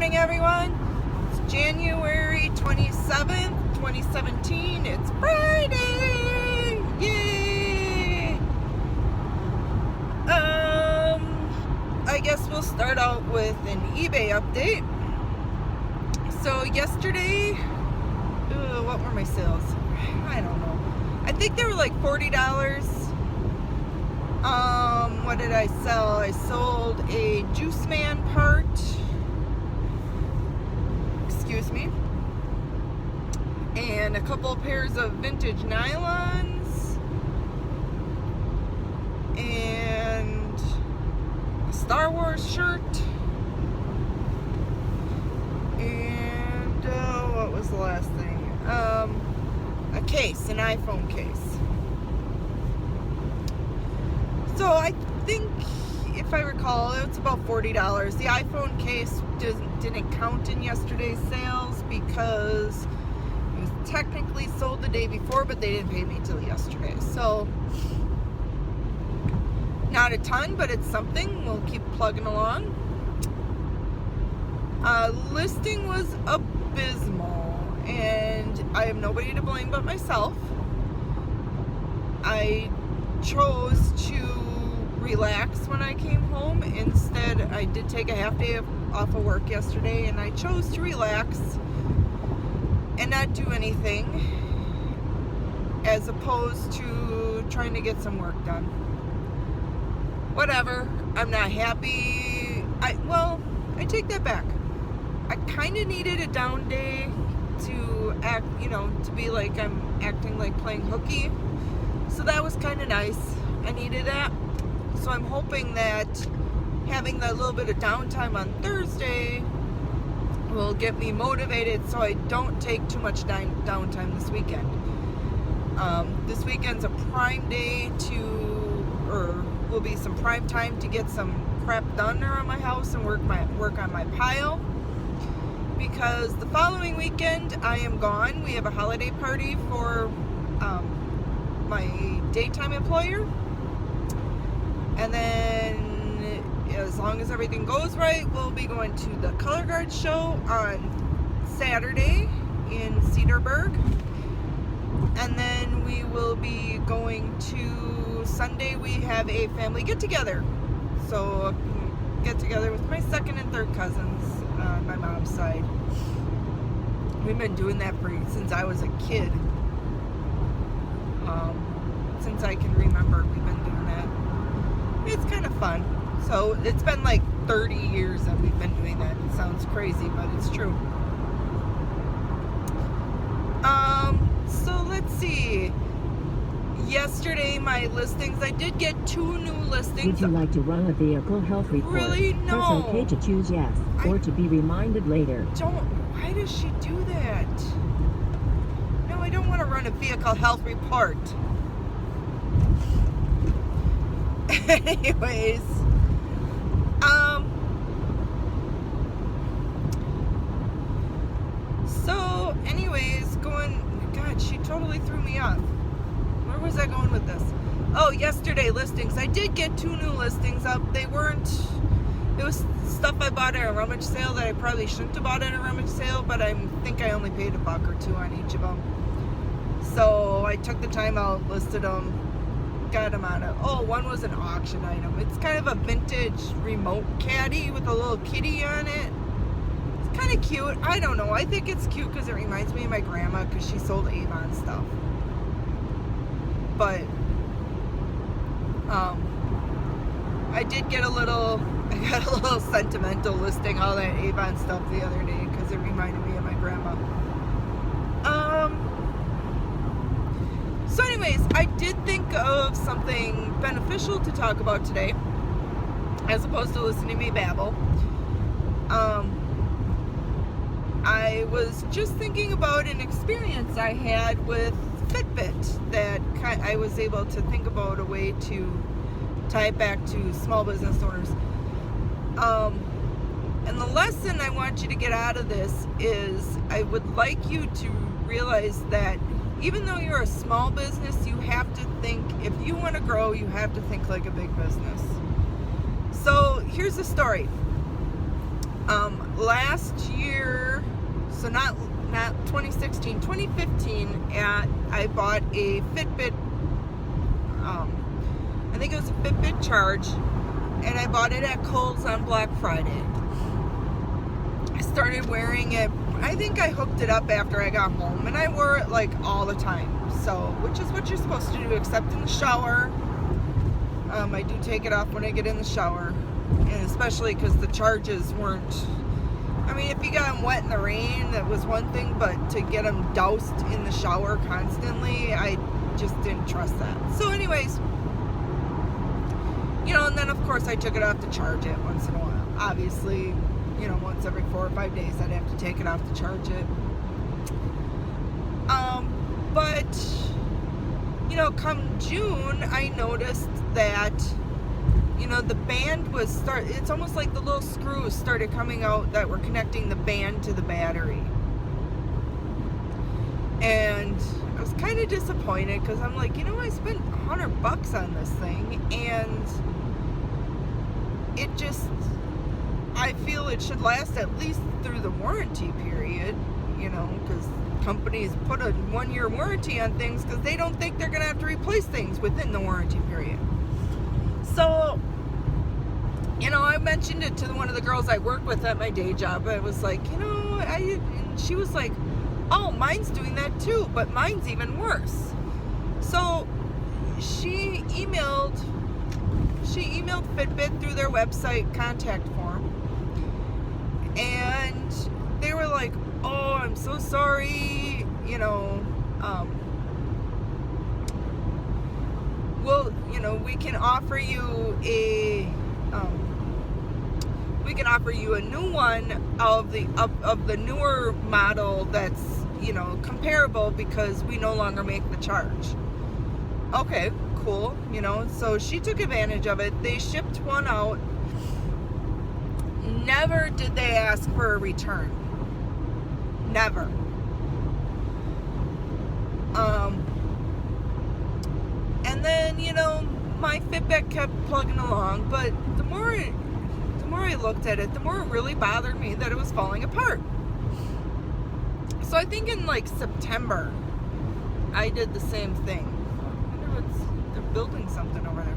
morning, everyone. It's January 27th, 2017. It's Friday. Yay! I guess we'll start out with an eBay update. So yesterday, what were my sales? I don't know. I think they were like $40. What did I sell? I sold a Juice Man part. Excuse me. And a couple pairs of vintage nylons. And a Star Wars shirt. And what was the last thing? A case, an iPhone case. So I think, if I recall, it's about $40. The iPhone case didn't count in yesterday's sales because it was technically sold the day before, but they didn't pay me till yesterday. So not a ton, but it's something. We'll keep plugging along. Listing was abysmal, and I have nobody to blame but myself. I chose to relax when I came home. Instead, I did take a half day off of work yesterday, and I chose to relax and not do anything as opposed to trying to get some work done. Whatever. I'm not happy. I take that back. I kind of needed a down day to act, to be like I'm acting like playing hooky. So that was kind of nice. I needed that. So I'm hoping that having that little bit of downtime on Thursday will get me motivated so I don't take too much downtime this weekend. This weekend's a prime day will be some prime time to get some crap done around my house and work on my pile. Because the following weekend I am gone. We have a holiday party for my daytime employer. And then, as long as everything goes right, we'll be going to the Color Guard show on Saturday in Cedarburg. And then we will be going to Sunday. We have a family get-together. So, get-together with my second and third cousins on my mom's side. We've been doing that since I was a kid. Since I can remember, we've been doing that. It's kind of fun. So it's been like 30 years that we've been doing that. It sounds crazy, but it's true. So let's see. Yesterday, my listings, I did get 2 new listings. Would you like to run a vehicle health report? Really? No. Press OK to choose yes, or to be reminded later. Why does she do that? No, I don't want to run a vehicle health report. Anyways, God, she totally threw me off. Where was I going with this? Oh, yesterday listings. I did get 2 new listings up. It was stuff I bought at a rummage sale that I probably shouldn't have bought at a rummage sale, but I think I only paid $1 or $2 on each of them. So I took the time out, listed them, got them on it. Oh, one was an auction item. It's kind of a vintage remote caddy with a little kitty on it. It's kind of cute. I don't know. I think it's cute because it reminds me of my grandma because she sold Avon stuff. But I got a little sentimental listing all that Avon stuff the other day because it reminded me of my grandma. So anyways, I did think of something beneficial to talk about today, as opposed to listening to me babble. I was just thinking about an experience I had with Fitbit that I was able to think about a way to tie it back to small business owners. And the lesson I want you to get out of this is I would like you to realize that even though you're a small business, you have to think, if you want to grow, you have to think like a big business. So here's the story. Last year, so not 2016, 2015, I bought a Fitbit, I think it was a Fitbit Charge, and I bought it at Kohl's on Black Friday. I started wearing it, I think I hooked it up after I got home, and I wore it like all the time, so, which is what you're supposed to do, except in the shower. I do take it off when I get in the shower, and especially because the charges weren't, I mean, if you got them wet in the rain, that was one thing, but to get them doused in the shower constantly, I just didn't trust that. So anyways, you know, and then of course I took it off to charge it once in a while. Obviously, you know, once every 4 or 5 days I'd have to take it off to charge it. But, you know, come June, I noticed that, you know, the band was it's almost like the little screws started coming out that were connecting the band to the battery. And I was kind of disappointed because I'm like, you know, I spent $100 on this thing, and it just, I feel it should last at least through the warranty period, you know, because companies put a 1-year warranty on things because they don't think they're going to have to replace things within the warranty period. So, you know, I mentioned it to one of the girls I work with at my day job. I was like, you know, and she was like, oh, mine's doing that too, but mine's even worse. So she emailed Fitbit through their website contact form, and they were like, oh, I'm so sorry, you know, well, you know, we can offer you a new one of the newer model that's, you know, comparable, because we no longer make the charge. Okay, cool, you know, so she took advantage of it. They shipped one out. Never did they ask for a return. Never. And then, you know, my Fitbit kept plugging along, but the more I looked at it, the more it really bothered me that it was falling apart. So I think in like September, I did the same thing. I wonder they're building something over there.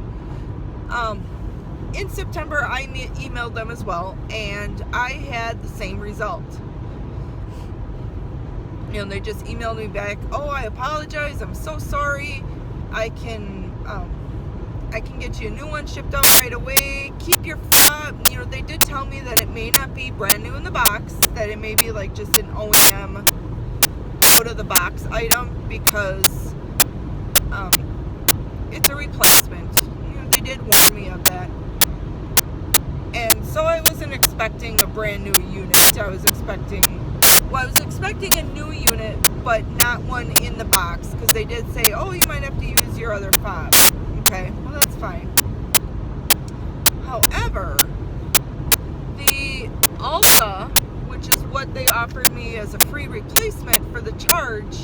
In September, I emailed them as well, and I had the same result. You know, they just emailed me back, oh, I apologize, I'm so sorry. I can get you a new one shipped out right away. Keep your fob. You know, they did tell me that it may not be brand new in the box, that it may be like just an OEM out of the box item, because it's a replacement. You know, they did warn me of that. And so I wasn't expecting a brand new unit. I was expecting a new unit, but not one in the box, because they did say, oh, you might have to use your other fob. Okay, well, that's fine. However, the Alta, which is what they offered me as a free replacement for the charge,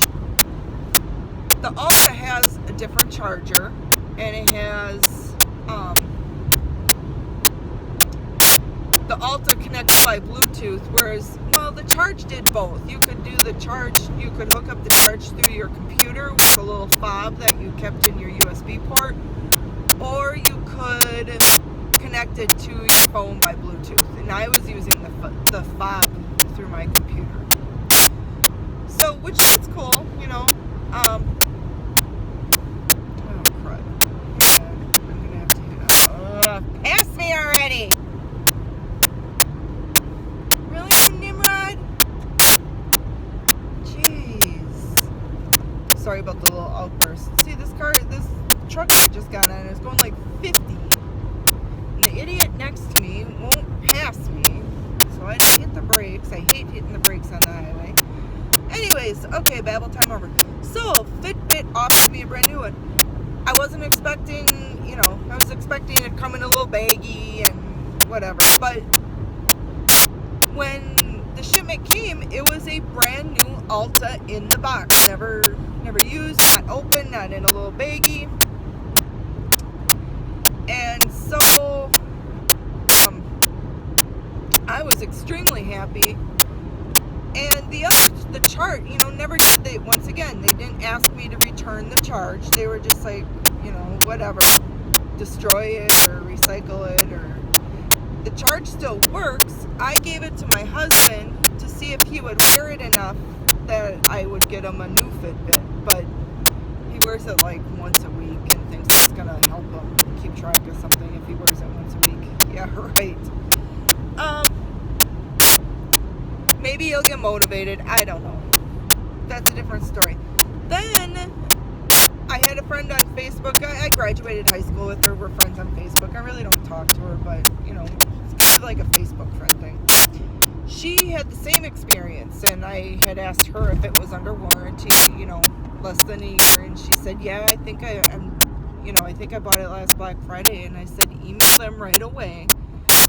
the Alta has a different charger, and it has the Alta connects by Bluetooth, whereas, well, the charge did both. You could do the charge, you could hook up the charge through your computer with a little fob that you kept in your USB port, or you could connect it to your phone by Bluetooth. And I was using the fob through my computer. So, which is cool, you know. Oh, crud. I'm gonna have to hit up. Pass me already! Really, Nimrod? Jeez. Sorry about the little outburst. See, this truck I just got on is going like 50. And the idiot next to me won't pass me. So I didn't hit the brakes. I hate hitting the brakes on the highway. Anyways, okay, babble time over. So, Fitbit offered me a brand new one. I wasn't expecting, you know, I was expecting it to come in a little baggy and whatever. But when the shipment came, it was a brand new Alta in the box. Never used, not open, not in a little baggie. And so I I was extremely happy. And the chart, never did. Once again, they didn't ask me to return the charge. They were just like, whatever, destroy it or recycle it, or the charge still works. I gave it to my husband to see if he would wear it enough that I would get him a new Fitbit, but he wears it like once a week and thinks it's gonna help him keep track of something if he wears it once a week. Yeah, right. Maybe he'll get motivated. I don't know. That's a different story. Then I had a friend on Facebook. I graduated high school with her. We're friends on Facebook. I really don't talk to her, but it's kind of like a Facebook friend thing. She had the same experience, and I had asked her if it was under warranty, less than a year, and she said, yeah, I think I bought it last Black Friday. And I said, email them right away.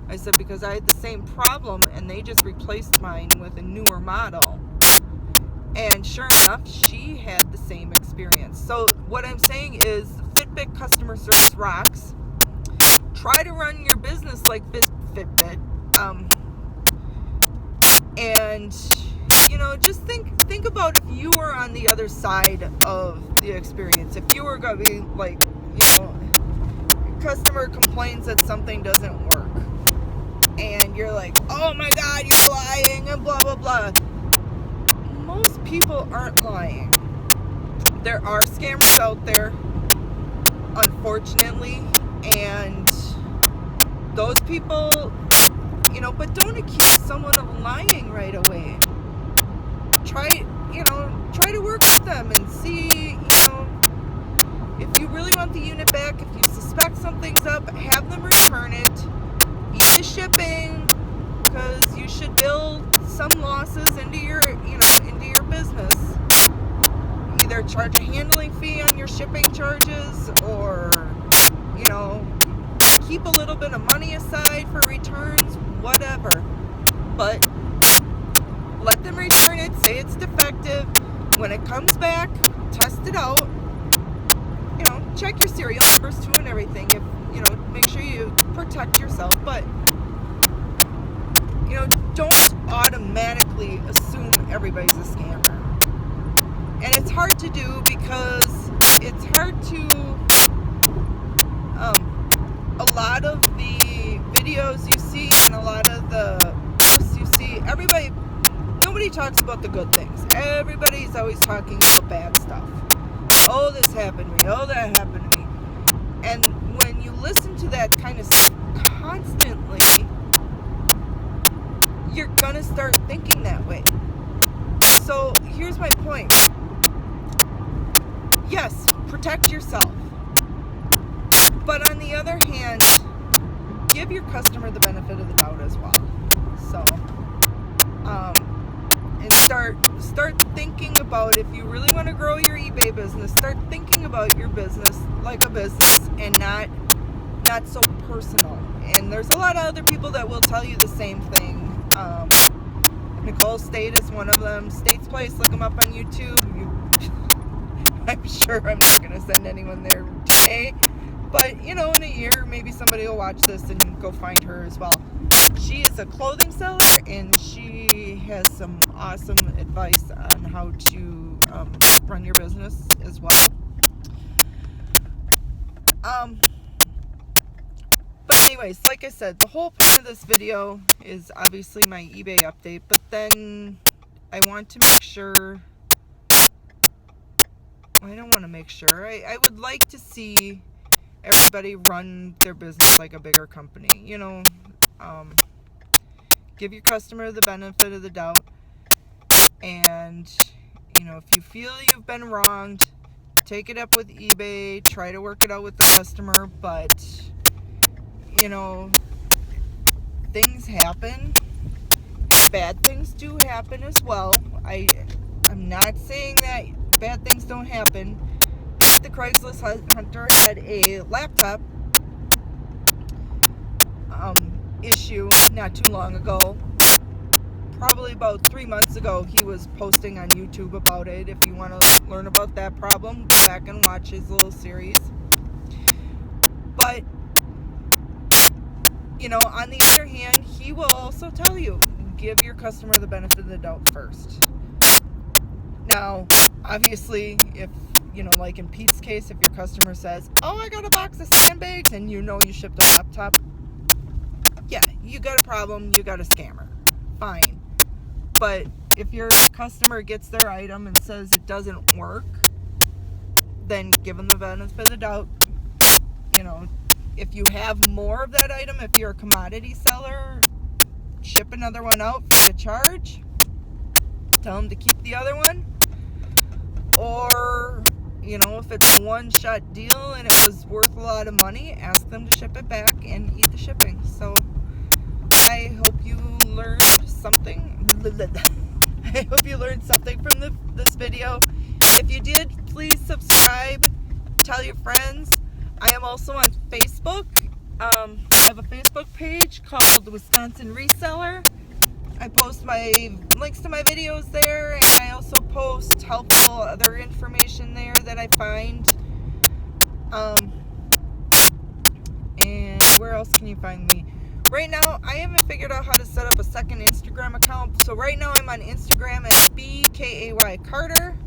I said, because I had the same problem, and they just replaced mine with a newer model. And sure enough, she had the same experience. So what I'm saying is, Fitbit customer service rocks. Try to run your business like Fitbit. And just think about if you were on the other side of the experience. If you were going to be like, customer complains that something doesn't work, and you're like, oh my God, you're lying, and blah, blah, blah. Most people aren't lying. There are scammers out there, unfortunately, and those people, but don't accuse someone of lying right away. Try to work with them and see, if you really want the unit back, if you suspect something's up, have them return it. Eat the shipping, because you should build some losses into your business. Either charge a handling fee on your shipping charges, or keep a little bit of money aside for returns, whatever. But let them return it, say it's defective. When it comes back, test it out. Check your serial numbers too and everything. If make sure you protect yourself, but don't automatically assume everybody's a scammer. And it's hard to do because it's hard to a lot of the videos you see and a lot of the posts you see, nobody talks about the good things. Everybody's always talking about bad stuff. Oh, this happened to me. Oh, that happened to me. And when you listen to that kind of stuff constantly, you're going to start thinking that way. So here's my point. Yes, protect yourself. But on the other hand, give your customer the benefit of the doubt as well. So, and start thinking about, if you really want to grow your eBay business, start thinking about your business like a business and not so personal. And there's a lot of other people that will tell you the same thing. Nicole State is one of them. State's Place, look them up on YouTube. I'm sure I'm not going to send anyone there today. But, in a year, maybe somebody will watch this and go find her as well. She is a clothing seller, and she has some awesome advice on how to run your business as well. But anyways, like I said, the whole point of this video is obviously my eBay update, but then I want to make sure, I would like to see everybody run their business like a bigger company. Give your customer the benefit of the doubt, and if you feel you've been wronged, take it up with eBay, try to work it out with the customer. But things happen, and bad things do happen as well. I'm not saying that bad things don't happen. The Craigslist hunter had a laptop issue not too long ago. Probably about 3 months ago, he was posting on YouTube about it. If you want to learn about that problem, go back and watch his little series. But on the other hand, he will also also tell you, give your customer the benefit of the doubt first. Now, obviously, if, like in Pete's case, if your customer says, oh, I got a box of sandbags, and you shipped a laptop, yeah, you got a problem, you got a scammer. Fine. But if your customer gets their item and says it doesn't work, then give them the benefit of the doubt. If you have more of that item, if you're a commodity seller, ship another one out free of charge. Tell them to keep the other one. Or, if it's a one-shot deal and it was worth a lot of money, ask them to ship it back and eat the shipping. So, I hope you learned something. I hope you learned something from this video. If you did, please subscribe. Tell your friends. I am also on Facebook. I have a Facebook page called Wisconsin Reseller. I post my links to my videos there, and I also post helpful other information there that I find. And where else can you find me? Right now, I haven't figured out how to set up a second Instagram account. So right now I'm on Instagram at BKAY Carter.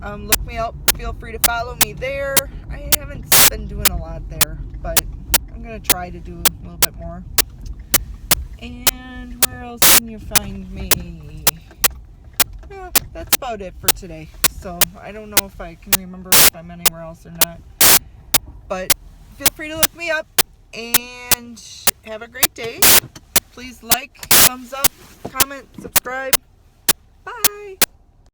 Look me up. Feel free to follow me there. I haven't been doing a lot there, but I'm going to try to do a little bit more. And where else can you find me? Yeah, that's about it for today. So I don't know if I can remember if I'm anywhere else or not. But feel free to look me up and have a great day. Please like, thumbs up, comment, subscribe.